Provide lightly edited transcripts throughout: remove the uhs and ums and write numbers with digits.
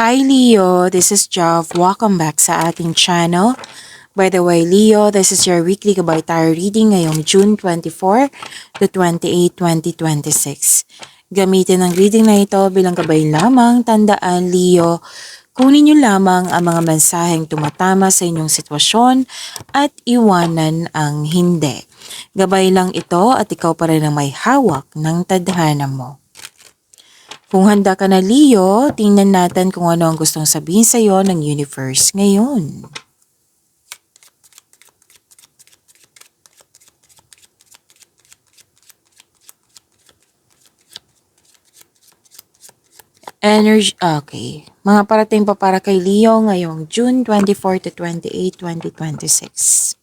Hi Leo, this is Jav. Welcome back sa ating channel. By the way, Leo, this is your weekly Gabay Tarot reading ngayong June 24 to 28, 2026. Gamitin ang reading na ito bilang gabay lamang. Tandaan, Leo, kunin niyo lamang ang mga mensaheng tumatama sa inyong sitwasyon at iwanan ang hindi. Gabay lang ito at ikaw pa rin ang may hawak ng tadhana mo. Kung handa ka na, Leo, tingnan natin kung ano ang gustong sabihin sa iyo ng universe ngayon. Energy, okay. Mga parating pa para kay Leo ngayong June 24 to 28, 2026.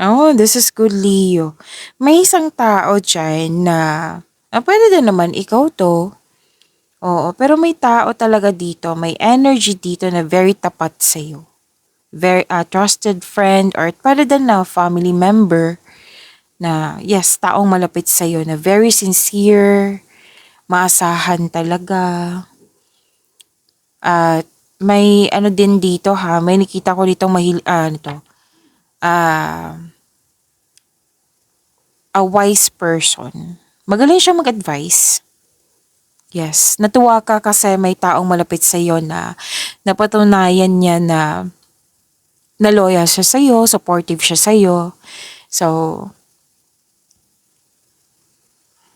Oh, this is good, Leo. May isang tao dyan na, pwede din naman ikaw to. Oo, pero may tao talaga dito, may energy dito na very tapat sa'yo. Very trusted friend or pwede din na family member na yes, taong malapit sa'yo na very sincere, maasahan talaga. At may ano din dito ha, may nakita ko dito a wise person. Magaling siya mag-advise. Yes, natuwa ka kasi may taong malapit sa iyo na napatunayan niya na loyal siya sa iyo, supportive siya sa iyo. So,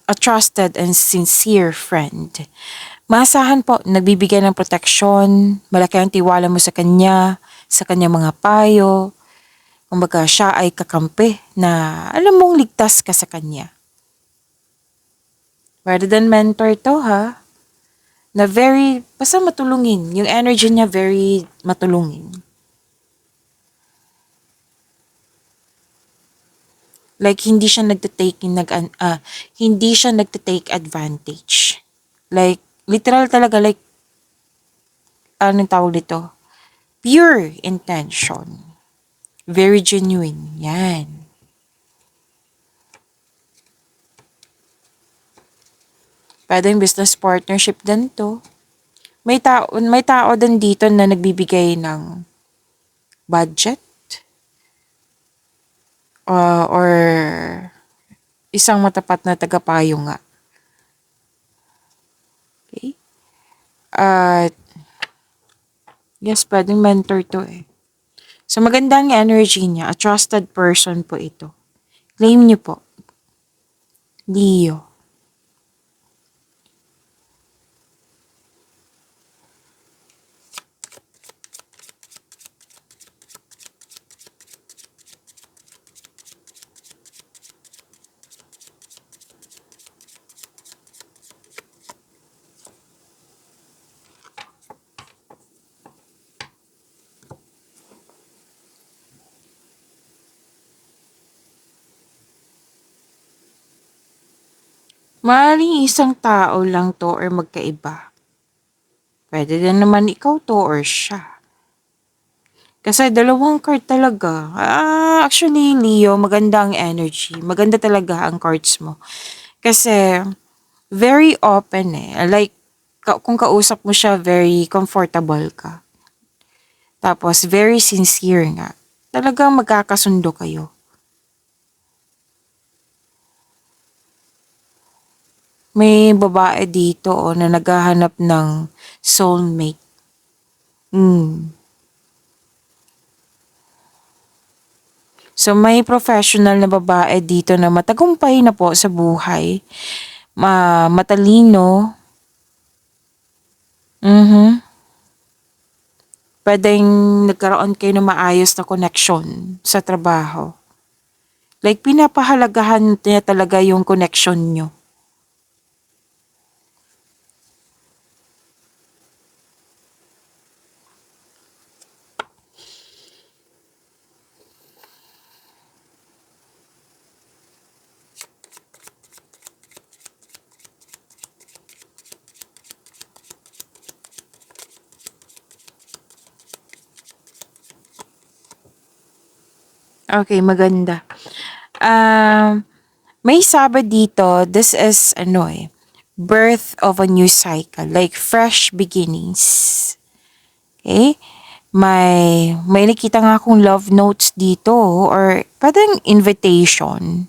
a trusted and sincere friend. Maasahan po, nagbibigay ng proteksyon, malaki ang tiwala mo sa kanya mga payo. Kumbaga siya ay kakampi na alam mong ligtas ka sa kanya. Rather than mentor to ha, na very, basta matulungin. Yung energy niya very matulungin. Like hindi siya nagte-take advantage. Like literal talaga like anong tawag dito? Pure intention. Very genuine. Yan. Pwedeng business partnership din to. May tao din dito na nagbibigay ng budget or isang matapat na tagapayo nga. Okay? At yes, pwedeng mentor to eh. So magandang energy niya. A trusted person po ito. Claim niyo po. Leo. Maaaring isang tao lang to or magkaiba. Pwede din naman ikaw to or siya. Kasi dalawang card talaga. Actually, Leo, maganda ang energy. Maganda talaga ang cards mo. Kasi, very open eh. Like, kung kausap mo siya, very comfortable ka. Tapos, very sincere nga. Talagang magkakasundo kayo. May babae dito na naghahanap ng soulmate. So may professional na babae dito na matagumpay na po sa buhay. Matalino. Pwedeng nagkaroon kayo ng maayos na connection sa trabaho. Like pinapahalagahan niya talaga yung connection nyo. Okay, maganda. Um, may sabi dito, this is birth of a new cycle, like fresh beginnings. Okay? May nakita nga akong love notes dito or parang invitation.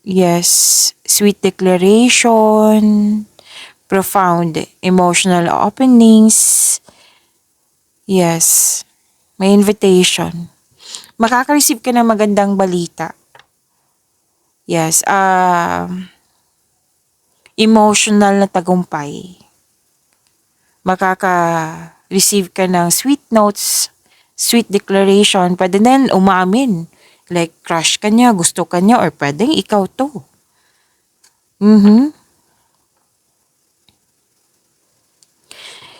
Yes, sweet declaration, profound emotional openings. Yes, may invitation. Makaka-receive ka ng magandang balita. Yes, emotional na tagumpay. Makaka-receive ka ng sweet notes, sweet declaration. Pwede din umamin. Like, crush ka niya, gusto ka niya, or pwedeng ikaw to.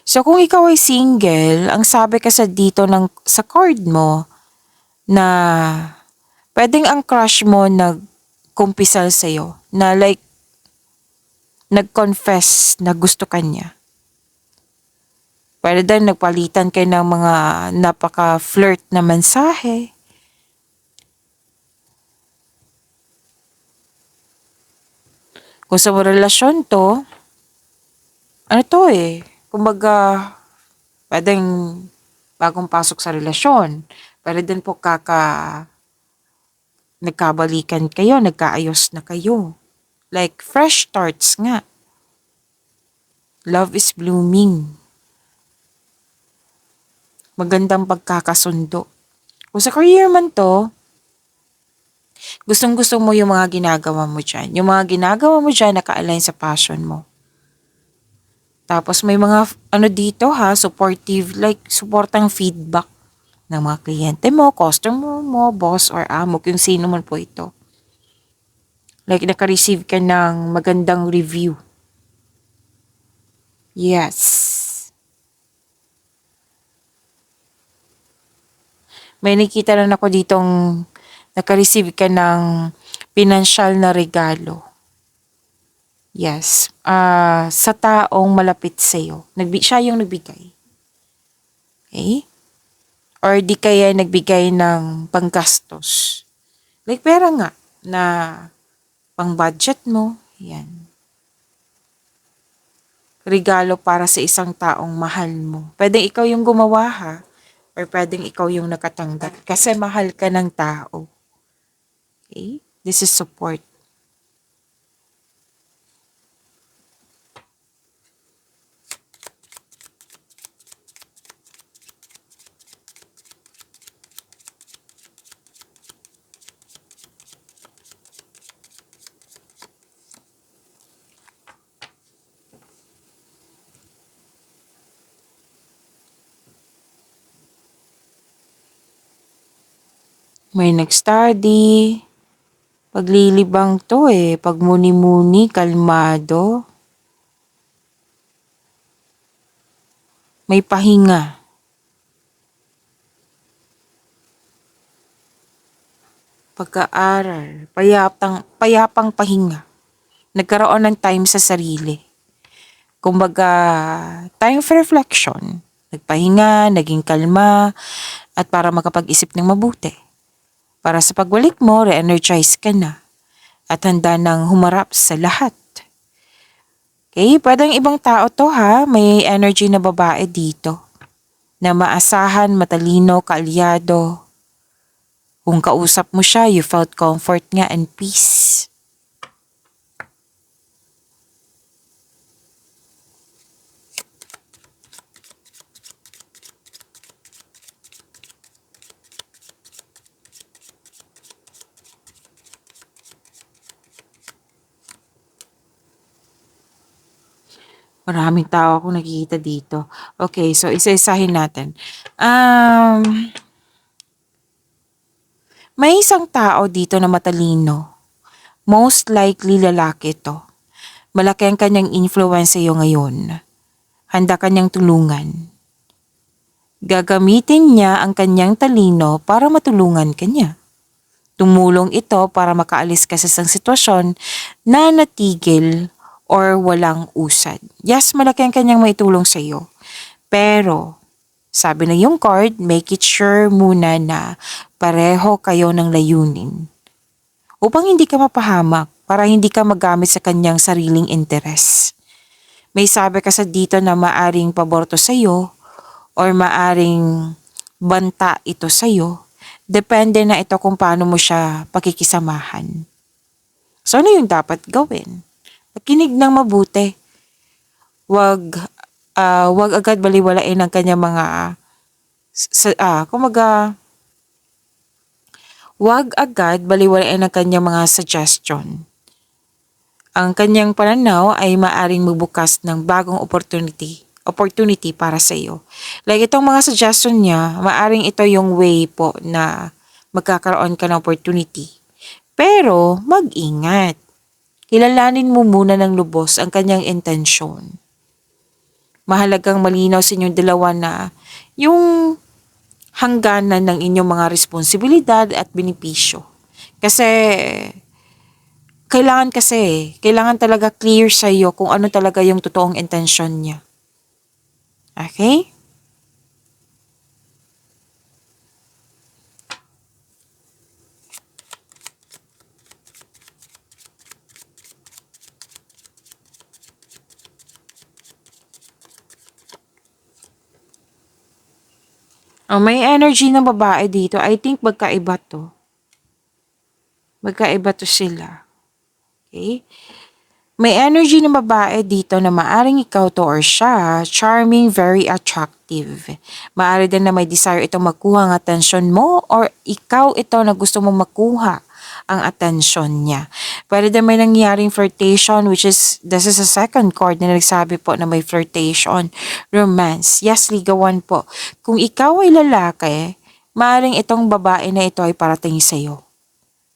So, kung ikaw ay single, ang sabi kasi dito sa card mo na pwedeng ang crush mo nagkumpisal sa'yo na like nag-confess na gusto ka niya. Pwede din nagpalitan kayo ng mga napaka-flirt na mensahe. Kung sa relasyon to, kumbaga, pwedeng bagong pasok sa relasyon. Pwede din po nagkabalikan kayo, nagkaayos na kayo. Like, fresh starts nga. Love is blooming. Magandang pagkakasundo. Kung sa career man to, gustong-gusto mo yung mga ginagawa mo dyan. Yung mga ginagawa mo dyan naka-align sa passion mo. Tapos may mga dito supportive, like supportang feedback ng mga kliyente mo, customer mo, boss or amo, kung sino man po ito. Like naka-receive ka ng magandang review. Yes. May nakita rin ako ditong naka-receive ka ng financial na regalo. Yes. Sa taong malapit sa'yo. Siya yung nagbigay. Okay? Or di kaya nagbigay ng panggastos. Like pera nga na pang budget mo. Yan. Regalo para sa isang taong mahal mo. Pwedeng ikaw yung gumawa or pwedeng ikaw yung nakatanggap. Kasi mahal ka ng tao. Okay? This is support. May nag-study. Paglilibang to pagmuni-muni, kalmado. May pahinga. Pagkaaral, payapang pahinga. Nagkaroon ng time sa sarili. Kumbaga, time for reflection. Nagpahinga, naging kalma, at para makapag-isip ng mabuti. Para sa pagbalik mo, re-energize ka na. At handa nang humarap sa lahat. Okay, pwedeng ibang tao to may energy na babae dito. Na maasahan, matalino, kaalyado. Kung kausap mo siya, you felt comfort nga and peace. Maraming tao akong nakikita dito. Okay, so isa-isahin natin. May isang tao dito na matalino. Most likely lalaki to. Malaki ang kanyang influence sa iyo ngayon. Handa kanyang tulungan. Gagamitin niya ang kanyang talino para matulungan ka niya. Tumulong ito para makaalis ka sa isang sitwasyon na natigil or walang usad. Yes, malaki ang kanyang maitulong sa iyo. Pero, Sabi ng yung card, make it sure muna na pareho kayo ng layunin. Upang hindi ka mapahamak, para hindi ka magamit sa kanyang sariling interes. May sabi kasi dito na maaring paborto sa'yo or maaring banta ito sa'yo. Depende na ito kung paano mo siya pakikisamahan. So ano yung dapat gawin? Makinig ng mabuti. Wag, wag agad baliwalain ang kanyang mga, wag agad baliwalain ang kanyang mga suggestion. Ang kanyang pananaw ay maaring magbukas ng bagong opportunity para sa iyo. Like itong mga suggestion niya, maaring ito yung way po na magkakaroon ka ng opportunity. Pero mag-ingat. Kilalanin mo muna ng lubos ang kanyang intensyon. Mahalagang malinaw sa inyong dalawa na yung hangganan ng inyong mga responsibilidad at benepisyo. Kasi kailangan talaga clear sa iyo kung ano talaga yung totoong intensyon niya. Okay? May energy ng babae dito. I think magkaiba to. Magkaiba to sila. Okay? May energy ng babae dito na maaring ikaw to or siya, charming, very attractive. Maari din na may desire itong makuha ang atensyon mo or ikaw ito na gusto mong makuha ang atensyon niya. Pwede din may nangyaring flirtation this is a second card na nagsabi po na may flirtation, romance. Yes, ligawan po. Kung ikaw ay lalaki, maaaring itong babae na ito ay parating sa'yo.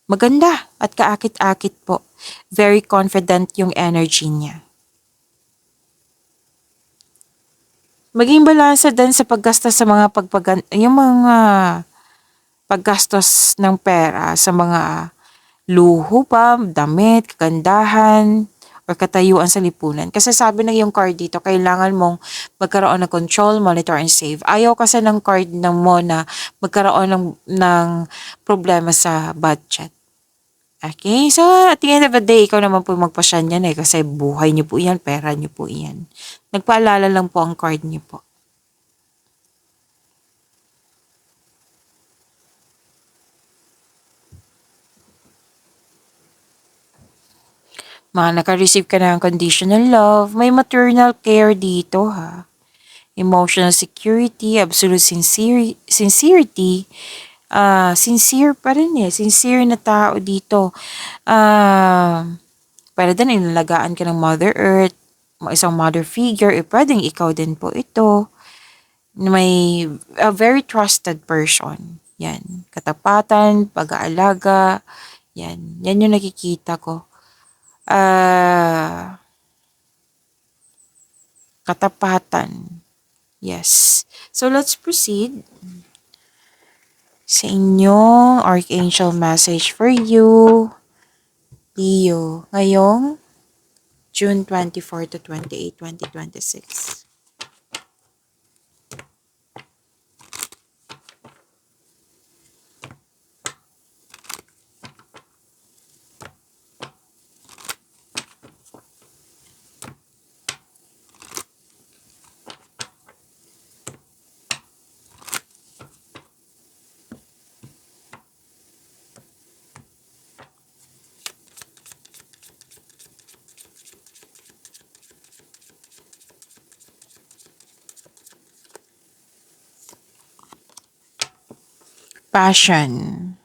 Maganda at kaakit-akit po. Very confident yung energy niya. Maging balansa din sa paggastos sa mga yung mga paggastos ng pera sa mga luho pa, damit, kagandahan, or katayuan sa lipunan. Kasi sabi na yung card dito, kailangan mong magkaroon ng control, monitor, and save. Ayaw kasi ng card na mo na magkaroon ng problema sa budget. Okay, so at the end of the day, ikaw naman po magpasya niyan kasi buhay niyo po yan, pera niyo po yan. Nagpaalala lang po ang card niyo po. Mga naka-receive ka ng conditional love, may maternal care dito ha. Emotional security, absolute sincerity, sincere pa rin sincere na tao dito. Pwede din inalagaan ka ng Mother Earth, isang mother figure, pwedeng ikaw din po ito. May a very trusted person. Yan, katapatan, pag-aalaga, yan yung nakikita ko. Katapatan. Yes. So let's proceed sa inyong Archangel message for you, Leo, ngayong June 24 to 28, 2026. Passion.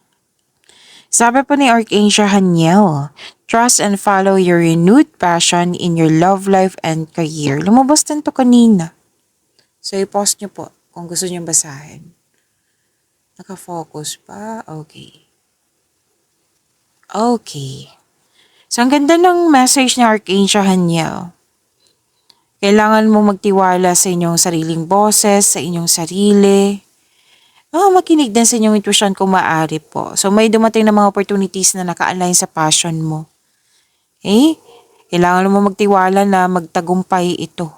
Sabi po ni Archangel Haniel, trust and follow your renewed passion in your love life and career. Lumabas din to kanina. So, i-pause nyo po kung gusto nyo basahin. Naka-focus pa? Okay. Okay. So, ang ganda ng message ni Archangel Haniel. Kailangan mo magtiwala sa inyong sariling boses, sa inyong sarili. Makinig din sa inyong intuition kung maaari po. So, may dumating na mga opportunities na naka-align sa passion mo. Okay? Kailangan mo magtiwala na magtagumpay ito.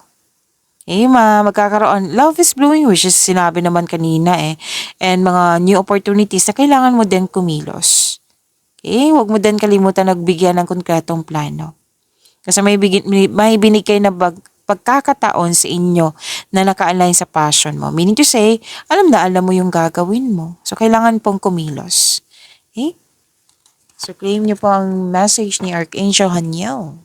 Magkakaroon. Love is blooming, which is sinabi naman kanina and mga new opportunities na kailangan mo din kumilos. Huwag mo din kalimutan nagbigyan ng konkretong plano. Kasi may binigay na pagkakataon sa inyo na naka-align sa passion mo. Meaning to say, alam na alam mo yung gagawin mo. So, kailangan pong kumilos. So, claim niyo po ang message ni Archangel Haniel.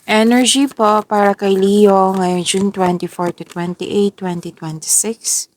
Energy po para kay Leo ngayong June 24 to 28, 2026.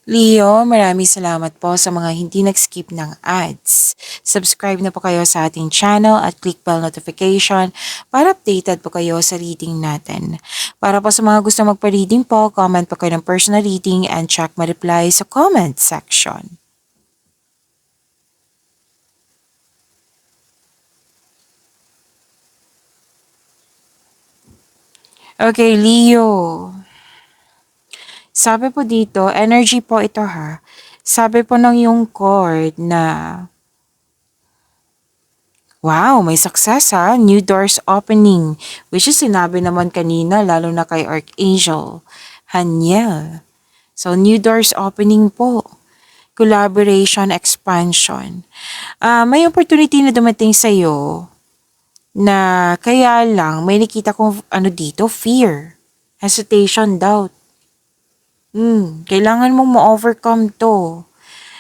Leo, maraming salamat po sa mga hindi nag-skip ng ads. Subscribe na po kayo sa ating channel at click bell notification para updated po kayo sa reading natin. Para po sa mga gusto magpa-reading po, comment po kayo ng personal reading and check my reply sa comment section. Okay, Leo. Sabi po dito, energy po ito ha. Sabi po ng yung card na, wow, may success ha. New doors opening. Which is sinabi naman kanina, lalo na kay Archangel Haniel. So, new doors opening po. Collaboration, expansion. May opportunity na dumating sa'yo na kaya lang may nakita kong dito, fear, hesitation, doubt. Kailangan mong ma-overcome to.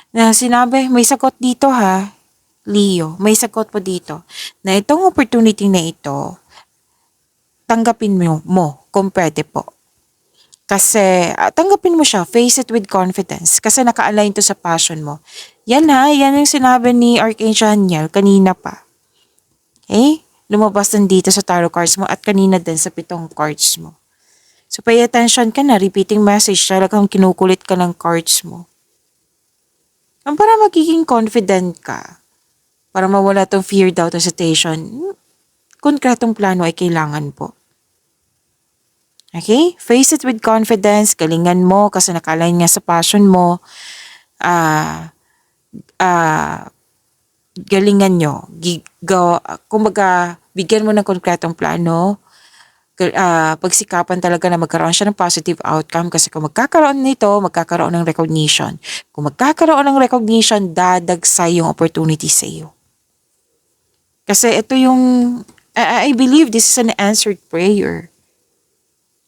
Na sinabi, may sagot dito ha, Leo. May sagot po dito. Na itong opportunity na ito, tanggapin mo kung pwede po. Kasi tanggapin mo siya, face it with confidence. Kasi naka-align to sa passion mo. Yan yung sinabi ni Archangel Haniel kanina pa. Lumabas din dito sa tarot cards mo at kanina din sa 7 cards mo. So, pay attention ka na, repeating message, talagang kinukulit ka ng cards mo. Para magiging confident ka, para mawala tong fear, doubt, hesitation, konkretong plano ay kailangan po. Okay? Face it with confidence, galingan mo kasi naka-align nga sa passion mo. Galingan nyo. Kumbaga, bigyan mo ng konkretong plano, pagsikapan talaga na magkaroon siya ng positive outcome kasi kung magkakaroon nito, magkakaroon ng recognition. Kung magkakaroon ng recognition, dadagsay yung opportunity sa iyo. Kasi ito yung, I believe this is an answered prayer.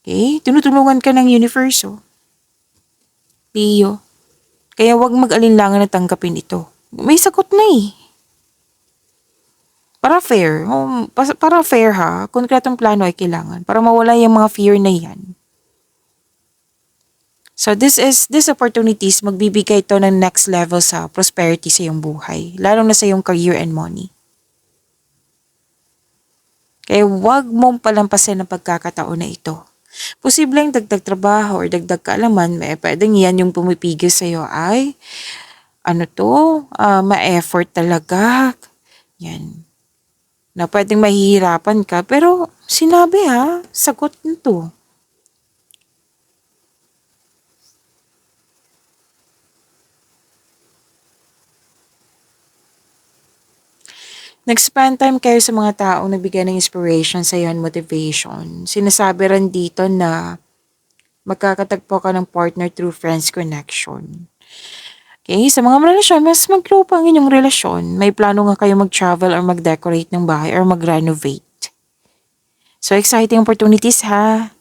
Okay? Tinutulungan ka ng universo. Leo. Kaya wag mag-alinlangan na tanggapin ito. May sagot na Para fair. Para fair ha. Konkretong plano ay kailangan. Para mawala yung mga fear na yan. So this opportunities, magbibigay ito ng next level sa prosperity sa iyong buhay. Lalo na sa iyong career and money. Kaya wag mong palampasin ang pagkakataon na ito. Posibleng dagdag trabaho or dagdag kaalaman, pwedeng yan yung pumipigil sa iyo ay, ma-effort talaga. Yan. Na pwedeng mahihirapan ka, pero sinabi sagot nito. Nag-spend time kayo sa mga taong nagbigay ng inspiration sa and motivation. Sinasabi rin dito na magkakatagpo ka ng partner through friends connection. Okay, sa mga relasyon, mas mag-grow pa ang inyong relasyon. May plano nga kayo mag-travel or mag-decorate ng bahay or mag-renovate. So, exciting opportunities ha.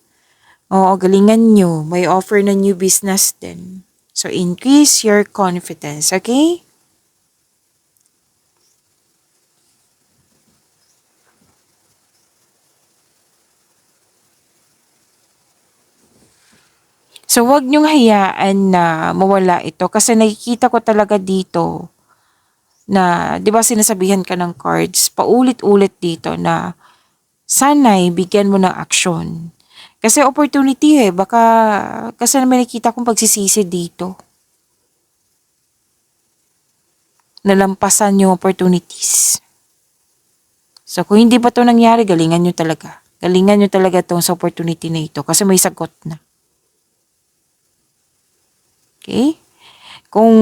Oo, galingan nyo. May offer na new business din. So, increase your confidence, okay? So, wag niyong hayaan na mawala ito kasi nakikita ko talaga dito na, di ba sinasabihan ka ng cards, paulit-ulit dito na sana'y bigyan mo ng aksyon. Kasi opportunity baka, kasi may nakita kong pagsisisi dito. Nalampasan yung opportunities. So, kung hindi pa to nangyari, galingan nyo talaga. Galingan nyo talaga tong sa opportunity na ito kasi may sagot na. Okay? Kung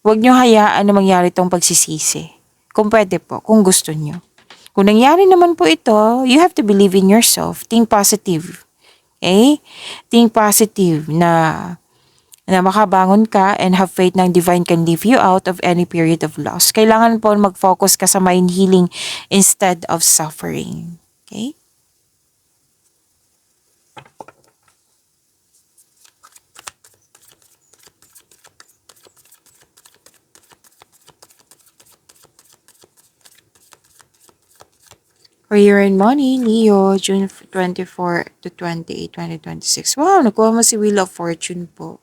wag nyo hayaan na mangyari tong pagsisisi. Kung pwede po, kung gusto nyo. Kung nangyari naman po ito, you have to believe in yourself. Think positive. Okay? Think positive na makabangon ka and have faith ng divine can lift you out of any period of loss. Kailangan po mag-focus ka sa mind healing instead of suffering. Okay? Career and money, Leo, June 24 to 28, 2026. Wow, nakuha mo si Wheel of Fortune po.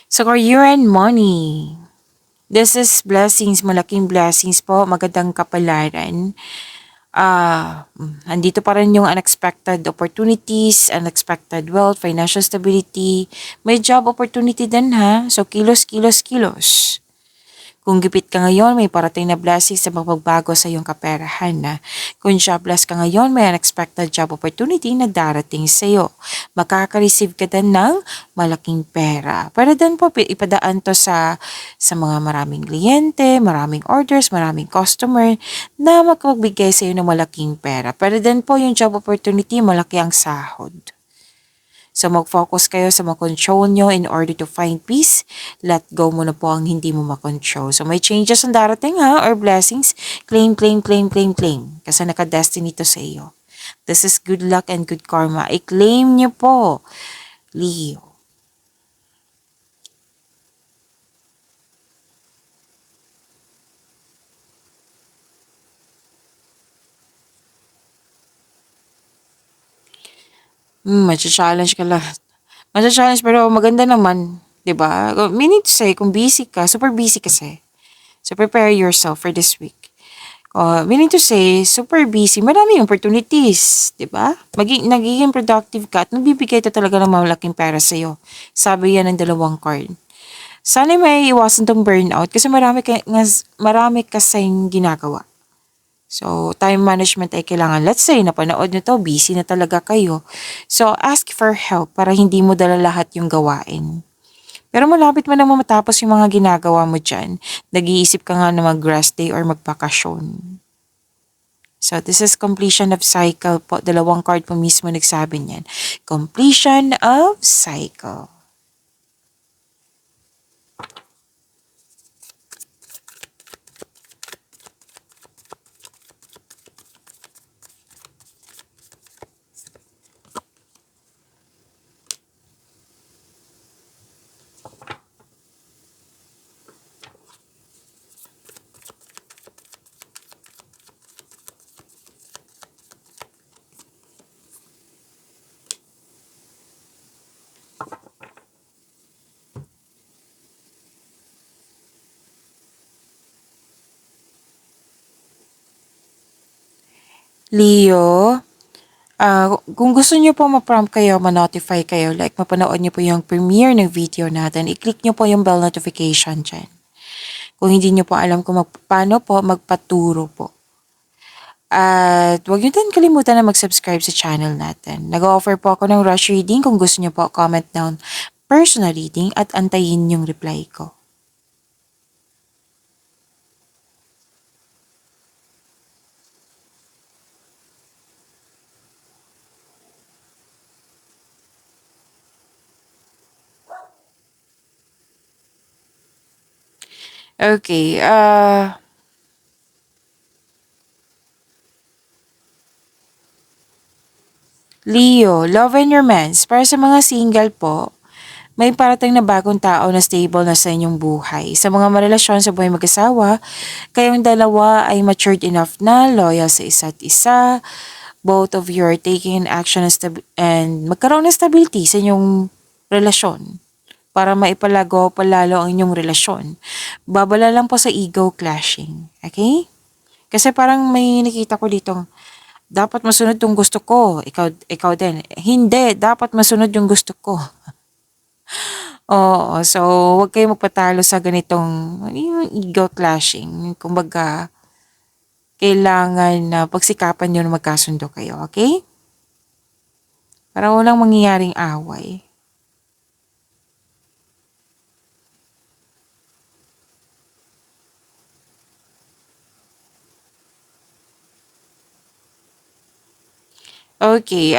Sa career and money, this is blessings, malaking blessings po, magandang kapalaran. Andito pa rin yung unexpected opportunities, unexpected wealth, financial stability. May job opportunity din ha. So, kilos, kilos, kilos. Kung gipit ka ngayon, may parating na blessings sa magbabago sa iyong kaperahan na. Kung jobless ka ngayon, may unexpected job opportunity na darating sa iyo. Makaka-receive ka din ng malaking pera. Para din po ipadaan to sa mga maraming kliyente, maraming orders, maraming customer na makapagbigay sa iyo ng malaking pera. Para din po yung job opportunity, malaki ang sahod. So mag-focus kayo sa makontrol nyo in order to find peace. Let go mo na po ang hindi mo makontrol. So may changes ang darating ha or blessings. Claim, claim, claim, claim, claim. Kasi naka-destiny to sa iyo. This is good luck and good karma. I-claim nyo po, Leo. Challenge ka lang. Challenge pero maganda naman. 'Di ba? Meaning to say, kung busy ka, super busy kasi. So prepare yourself for this week. Meaning to say, super busy, maraming opportunities, di ba? Nagiging productive ka at nagbibigay ito talaga ng malaking pera sa'yo. Sabi yan ng dalawang card. Sana may iwasan tong burnout kasi marami kasing ginagawa. So, time management ay kailangan. Let's say, napanood nyo to, busy na talaga kayo. So, ask for help para hindi mo dala lahat yung gawain. Pero malapit mo naman matapos yung mga ginagawa mo dyan. Nag-iisip ka nga na mag-rest day or magpakasyon. So, this is completion of cycle po. Dalawang card po mismo nagsabi niyan. Completion of cycle. Leo, Kung gusto niyo po ma-prompt kayo, ma-notify kayo, like mapanood niyo po yung premiere ng video natin, i-click niyo po yung bell notification dyan. Kung hindi niyo po alam kung paano po magpaturo po. At huwag niyo din kalimutan na mag-subscribe sa channel natin. Nag-offer po ako ng rush reading. Kung gusto niyo po, comment down personal reading at antayin yung reply ko. Okay, Leo, love and romance. Para sa mga single po, may parating na bagong tao na stable na sa inyong buhay. Sa mga marelasyon sa buhay mag-asawa, kayong dalawa ay matured enough na, loyal sa isa't isa. Both of you are taking action and magkaroon ng stability sa inyong relasyon para maipalago palalo ang inyong relasyon. Babala lang po sa ego clashing. Okay? Kasi parang may nakita ko dito, dapat masunod yung gusto ko. Ikaw din. Hindi, dapat masunod yung gusto ko. Oo, so huwag kayo magpatalo sa ganitong yung ego clashing. Kumbaga, kailangan na pagsikapan nyo na magkasundo kayo, okay? Para walang mangyayaring away. Okay,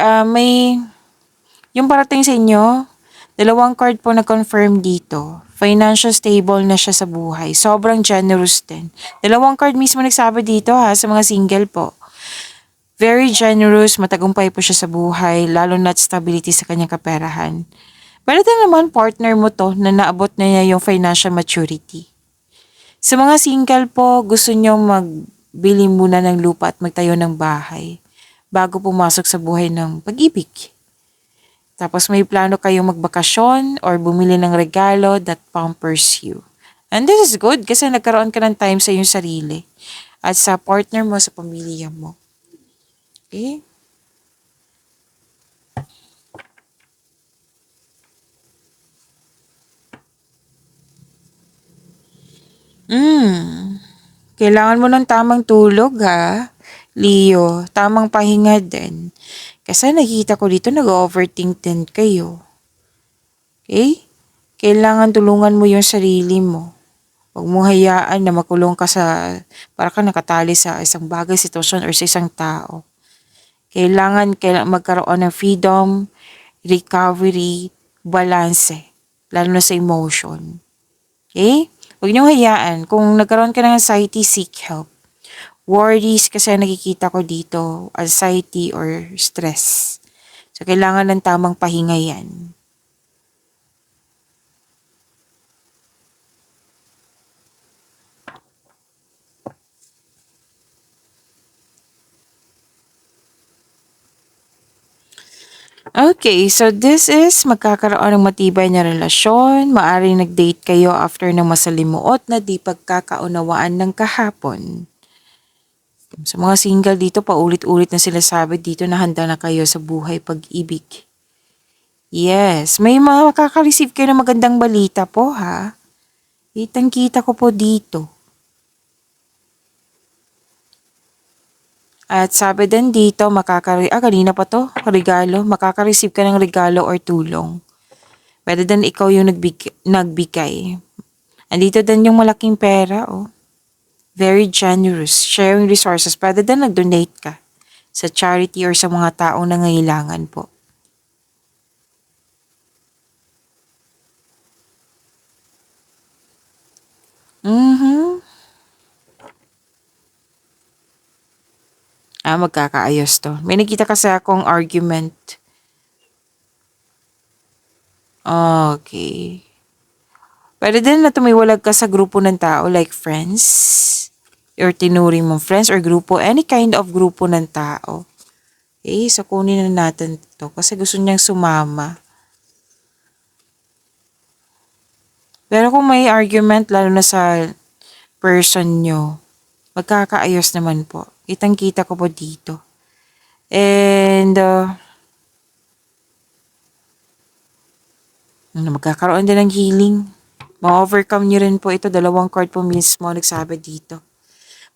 yung parating sa inyo, dalawang card po na confirm dito. Financial stable na siya sa buhay. Sobrang generous din. Dalawang card mismo nagsabi dito ha, sa mga single po. Very generous, matagumpay po siya sa buhay, lalo na't stability sa kanyang kaperahan. Pero din naman partner mo to na naabot na niya yung financial maturity. Sa mga single po, gusto nyo magbili muna ng lupa at magtayo ng bahay bago pumasok sa buhay ng pag-ibig. Tapos may plano kayong magbakasyon or bumili ng regalo that pampers you. And this is good kasi nagkaroon ka ng time sa iyong sarili at sa partner mo, sa pamilya mo. Okay? Kailangan mo ng tamang tulog ha, Leo. Tamang pahinga din. Kasi nakikita ko dito nag-overthink din kayo. Okay? Kailangan tulungan mo yung sarili mo. Huwag mo hayaan na makulong ka para ka nakatali sa isang bagay, sitwasyon, or sa isang tao. Kailangan magkaroon ng freedom, recovery, balance, lalo na sa emotion. Okay? Huwag niyong hayaan. Kung nagkaroon ka ng anxiety, seek help. Worries kasi nakikita ko dito, anxiety or stress. So, kailangan ng tamang pahinga yan. Okay, so this is magkakaroon ng matibay na relasyon. Maaring nag-date kayo after ng masalimuot na di pagkakaunawaan ng kahapon. Sa mga single dito, paulit-ulit na sila sabi dito na handa na kayo sa buhay pag-ibig. Yes, may mga makaka-receive kayo ng magandang balita po ha. Kitang-kita ko po dito. At sabi din dito, kanina pa to, regalo, makaka-receive ka ng regalo or tulong. Pwede din ikaw yung nagbigay. Andito din yung malaking pera, oh. Very generous, sharing resources. Pwede din nag-donate ka sa charity or sa mga taong nangailangan po. Magkakaayos to. May nakita kasi akong argument. Okay. Pwede din na tumiwalag ka sa grupo ng tao like friends or tinuring mong friends or grupo, any kind of grupo ng tao. Okay, so kunin na natin to kasi gusto niyang sumama. Pero kung may argument lalo na sa person nyo, magkakaayos naman po. Kitang-kita ko po dito. And, magkakaroon din ng healing. Ma-overcome nyo rin po ito. Dalawang card po mismo nagsabi dito.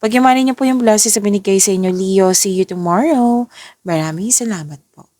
Pagyamanin niyo po yung blessings sa binigay sa inyo, Leo. See you tomorrow. Maraming salamat po.